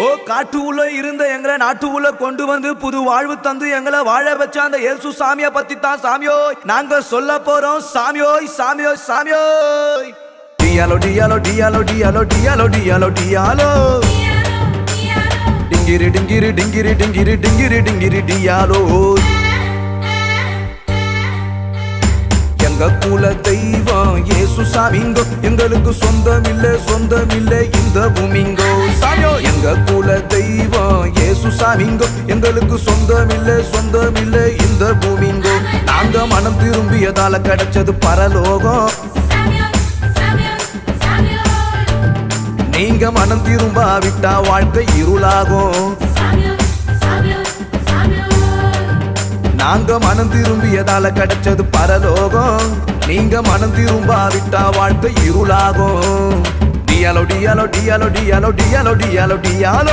ஓ காட்டுக்குள்ள இருந்த எங்களை நாட்டுக்குள்ள கொண்டு வந்து புது வாழ்வு தந்து எங்களை வாழ வச்ச அந்த இயேசு சாமியை பத்தி தான் சாமியோய் நாங்க சொல்ல போறோம் சாமியோய் சாமியோய் சாமியோய். டியாலோ டியாலோ டியாலோ டியாலோ டியாலோ டியாலோ டியாலோ டிங்கிரி டிங்கிரி டிங்கிரி டிங்கிரி டிங்கிரி டிங்கிரி டியாலோ. எங்க குல தெய்வம் இயேசு சாமிங்கோ, எங்களுக்கு சொந்தமில்லை இந்த பூமிங்கோ சாமியோ. எங்க குல தெய்வம் இயேசு சாமிங்கோ, எங்களுக்கு சொந்தமில்லை இந்த பூமிங்கோ. நாங்க மனம் திரும்பியதால கிடைச்சது பரலோகம், நீங்க மனம் திரும்பாவிட்டா வாழ்க்கை இருளாகும். நாங்க மனம் திரும்பியதால கிடைச்சது பரலோகம், நீங்க மனம் திரும்பாவிட்டா வாழ்க்கை இருளாகும். டியாலோ டியாலோ டியாலோ டியாலோ டியாலோ டியாலோ டியாலோ.